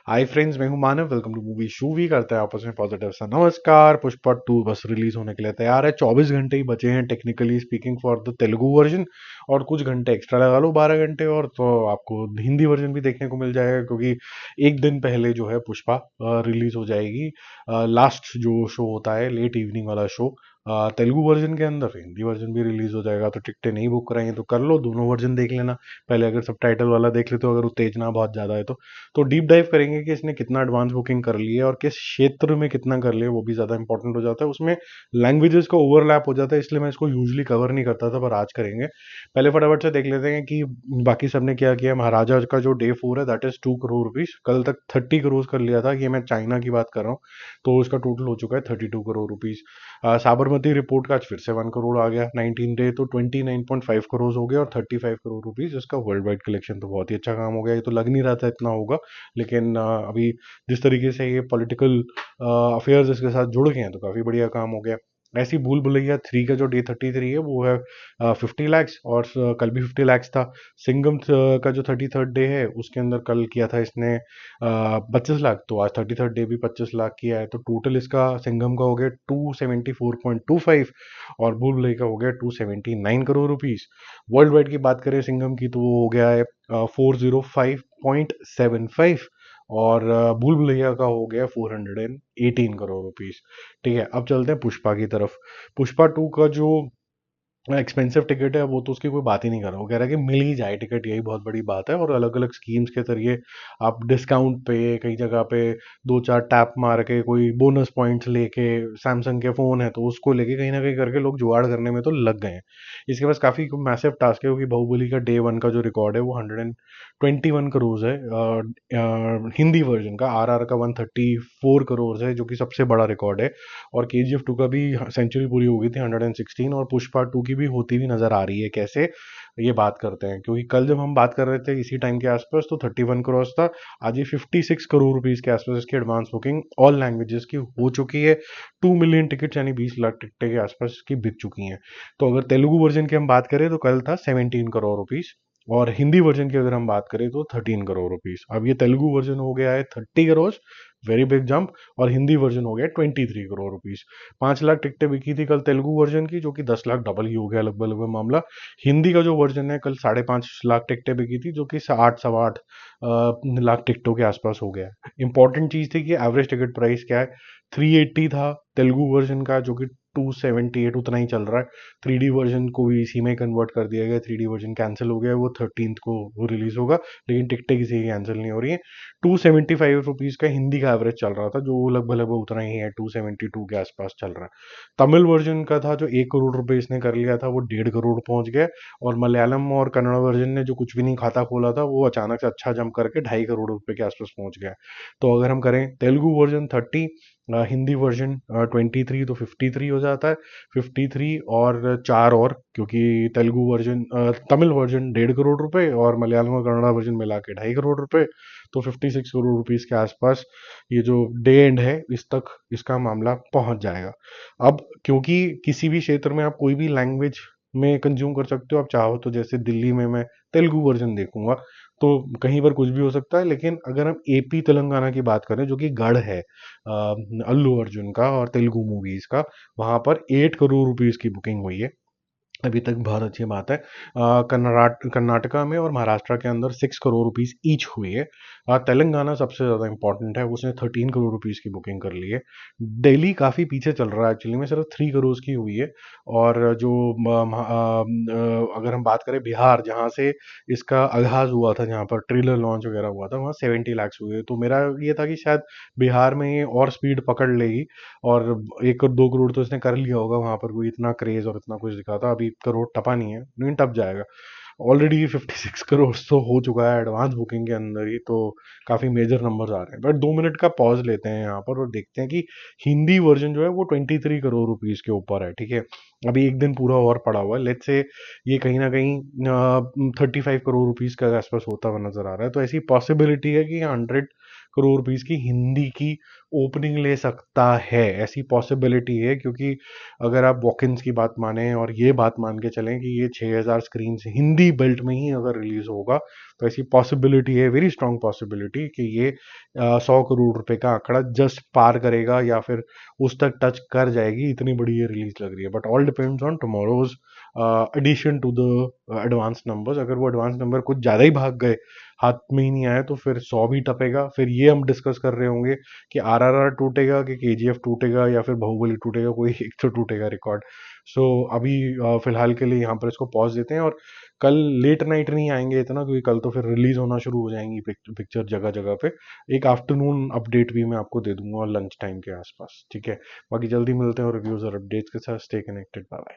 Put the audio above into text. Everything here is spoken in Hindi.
हाय फ्रेंड्स, मैं हूं Manav. Welcome to movie shoovy. करते हैं आपस में पॉजिटिव सा नमस्कार। पुष्पा 2 बस रिलीज होने के लिए तैयार है। 24 घंटे ही बचे हैं technically speaking for the Telugu version, और कुछ घंटे एक्स्ट्रा लगा लो, 12 घंटे और, तो आपको हिंदी वर्जन भी देखने को मिल जाएगा, क्योंकि एक दिन पहले जो है पुष्पा रिलीज हो जाएगी। लास्ट जो शो होता है लेट इवनिंग वाला शो, तेलुगु वर्जन के अंदर हिंदी वर्जन भी रिलीज हो जाएगा। तो टिकटें नहीं बुक कराई हैं तो कर लो, दोनों वर्जन देख लेना। पहले अगर सबटाइटल वाला देख लेते हो, अगर उत्तेजना बहुत ज़्यादा है तो डीप डाइव करेंगे कि इसने कितना एडवांस बुकिंग कर ली है और किस क्षेत्र में कितना कर लिया, वो भी ज़्यादा इंपॉर्टेंट हो जाता है। उसमें लैंग्वेजेस का ओवरलैप हो जाता है, इसलिए मैं इसको यूजली कवर नहीं करता था, पर आज करेंगे। पहले फटाफट से देख लेते हैं कि बाकी सबने क्या किया। महाराजा का जो डे 4 है दैट इज 2 करोड़ रुपीज। कल तक 30 करोड़ कर लिया था, ये मैं चाइना की बात कर रहा हूँ। तो उसका टोटल हो चुका है 32 करोड़ रुपीज। साबरमती रिपोर्ट का आज फिर से 1 करोड़ आ गया 19 डे, तो 29.5 करोड़ हो गया, और 35 करोड़ रुपीज इसका वर्ल्ड वाइड कलेक्शन। तो बहुत ही अच्छा काम हो गया। ये तो लग नहीं रहा था इतना होगा, लेकिन अभी जिस तरीके से ये पॉलिटिकल अफेयर्स इसके साथ जुड़ गए हैं, तो काफ़ी बढ़िया काम हो गया। ऐसी भूल भुलैया 3 का जो डे 33 है वो है 50 लैक्स, और कल भी 50 लैक्स था। सिंघम का जो 33rd डे है उसके अंदर कल किया था इसने 25 लाख, तो आज 33rd डे भी 25 लाख किया है। तो टोटल इसका सिंघम का हो गया 274.25, और भूल भुलैया का हो गया 279 करोड़ रुपीज। वर्ल्ड वाइड की बात करें सिंघम की, तो वो हो गया है 405.75, और भूल भुलैया का हो गया 418 करोड़ रुपीज। ठीक है, अब चलते हैं पुष्पा की तरफ। पुष्पा 2 का जो एक्सपेंसिव टिकट है वो तो उसकी कोई बात ही नहीं कर रहा। वो कह रहा है कि मिल ही जाए टिकट, यही बहुत बड़ी बात है। और अलग अलग स्कीम्स के जरिए आप डिस्काउंट पे कई जगह पे दो चार टैप मार के कोई बोनस पॉइंट्स लेके, सैमसंग के फ़ोन है तो उसको लेके कहीं ना कहीं करके लोग जुगाड़ करने में तो लग गए हैं। इसके पास काफ़ी मैसिव टास्क है, क्योंकि बाहुबली का डे 1 का जो रिकॉर्ड है वो 121 करोड़ है। हिंदी वर्जन का RR का 134 करोड़ है, जो कि सबसे बड़ा रिकॉर्ड है। और KGF 2 का भी सेंचुरी पूरी हो गई थी 116, और पुष्पा 2 की भी होती हुई नजर आ रही है। कैसे, ये बात करते हैं। क्योंकि कल जब हम बात कर रहे थे इसी टाइम के आसपास, तो 31 करोड़ था। आज ये 56 करोड़ रुपीज के आसपास इसकी एडवांस बुकिंग ऑल लैंग्वेजेस की हो चुकी है। 2 मिलियन टिकट यानी 20 लाख टिकटें के आसपास इसकी बिक चुकी हैं। तो अगर तेलुगु वर्जन की हम बात करें तो कल था 17 करोड़ रुपीज, और हिंदी वर्जन की अगर हम बात करें तो 13 करोड़ रुपीज। अब ये तेलुगु वर्जन हो गया है 30 करोड़, वेरी बिग जंप। और हिंदी वर्जन हो गया 23 करोड़ रुपीज। 5 लाख टिकटें बिकी थी कल तेलुगु वर्जन की, जो कि 10 लाख डबल ही हो गया लगभग लगभग मामला। हिंदी का जो वर्जन है कल 5.5 लाख टिकटें बिकी थी, जो कि 8 सवा 8 लाख टिकटों के आसपास हो गया है। इंपॉर्टेंट चीज थी कि एवरेज टिकट प्राइस क्या है। 380 था तेलुगु वर्जन का, जो कि 278 उतना ही चल रहा है। 3D वर्जन को भी इसी में कन्वर्ट कर दिया गया। 3D वर्जन कैंसिल हो गया, वो 13th को वो रिलीज होगा, लेकिन टिकटें किसी की कैंसिल नहीं हो रही है। 275 रुपीज का हिंदी का एवरेज चल रहा था, जो लगभग लगभग उतना ही है, 272 के आसपास चल रहा है। तमिल वर्जन का था जो 1 करोड़ रुपए इसने कर लिया था, वो 1.5 करोड़ पहुंच गया। और मलयालम और कन्नड़ वर्जन ने जो कुछ भी नहीं खाता खोला था, वो अचानक से अच्छा जंप करके 2.5 करोड़ रुपए के आसपास पहुंच गया। तो अगर हम करें तेलुगु वर्जन 30, हिंदी वर्जन 23, तो 53 हो जाता है। 53 और चार, और क्योंकि तेलुगु वर्जन तमिल वर्जन 1.5 करोड़ रुपए, और मलयालम और कन्नड़ा वर्जन मिला के 2.5 करोड़ रुपए। तो 56 करोड़ रुपीज के आसपास ये जो डे एंड है इस तक इसका मामला पहुंच जाएगा। अब क्योंकि किसी भी क्षेत्र में आप कोई भी लैंग्वेज में कंज्यूम कर सकते हो, आप चाहो तो। जैसे दिल्ली में मैं तेलुगु वर्जन देखूंगा तो कहीं पर कुछ भी हो सकता है, लेकिन अगर हम AP तेलंगाना की बात करें, जो कि गढ़ है अल्लू अर्जुन का और तेलुगु मूवीज का, वहां पर 8 करोड़ रुपीज की बुकिंग हुई है अभी तक। बहुत अच्छी बात है। कर्नाटका में और महाराष्ट्र के अंदर 6 करोड़ रुपीज ईच हुई है। तेलंगाना सबसे ज़्यादा इंपॉर्टेंट है, उसने 13 करोड़ रुपीज की बुकिंग कर ली है। दिल्ली काफ़ी पीछे चल रहा है एक्चुअली में, सिर्फ 3 करोड़ की हुई है। और जो अगर हम बात करें बिहार, जहाँ से इसका आगाज हुआ था, जहाँ पर ट्रेलर लॉन्च वगैरह हुआ था, वहाँ 70 लाख हुए। तो मेरा ये था कि शायद बिहार में ये और स्पीड पकड़ लेगी, और 1 और 2 करोड़ तो इसने कर लिया होगा। वहां पर कोई इतना क्रेज और इतना कुछ दिखा था, अभी करोड़ टपा नहीं है, लेकिन टप जाएगा। ऑलरेडी 56 करोड़ तो हो चुका है एडवांस बुकिंग के अंदर ही, तो काफी मेजर नंबर्स आ रहे हैं। बट 2 मिनट का पॉज लेते हैं यहाँ पर और देखते हैं कि हिंदी वर्जन जो है वो 23 करोड़ रुपीज के ऊपर है। ठीक है, अभी एक दिन पूरा और पड़ा हुआ है। लेट्स से ये कहीं ना कहीं 35 करोड़ रुपीज के आसपास होता हुआ नजर आ रहा है। तो ऐसी पॉसिबिलिटी है कि 100 करोड़ रुपीस की हिंदी की ओपनिंग ले सकता है। ऐसी पॉसिबिलिटी है, क्योंकि अगर आप वॉकिन्स की बात माने और ये बात मान के चलें कि ये 6000 स्क्रीन हिंदी बेल्ट में ही अगर रिलीज होगा, तो ऐसी पॉसिबिलिटी है, वेरी स्ट्रांग पॉसिबिलिटी, कि ये 100 करोड़ रुपए का आंकड़ा जस्ट पार करेगा या फिर उस तक टच कर जाएगी, इतनी बड़ी ये रिलीज लग रही है। But all depends on tomorrow's addition to the advance numbers. अगर वो एडवांस नंबर कुछ ज़्यादा ही भाग गए, हाथ में ही नहीं आए, तो फिर 100 भी टपेगा। फिर ये हम डिस्कस कर रहे होंगे कि आरआरआर टूटेगा, कि केजीएफ टूटेगा, या फिर बाहुबली टूटेगा, कोई एक तो टूटेगा रिकॉर्ड। सो अभी फिलहाल के लिए यहाँ पर इसको पॉज देते हैं, और कल लेट नाइट नहीं आएंगे इतना, क्योंकि कल तो फिर रिलीज होना शुरू हो जाएंगी पिक्चर जगह जगह पे। एक आफ्टरनून अपडेट भी मैं आपको दे दूंगा लंच टाइम के आसपास, ठीक है। बाकी जल्दी मिलते हैं और रिव्यूज और अपडेट्स के साथ। Stay connected, bye.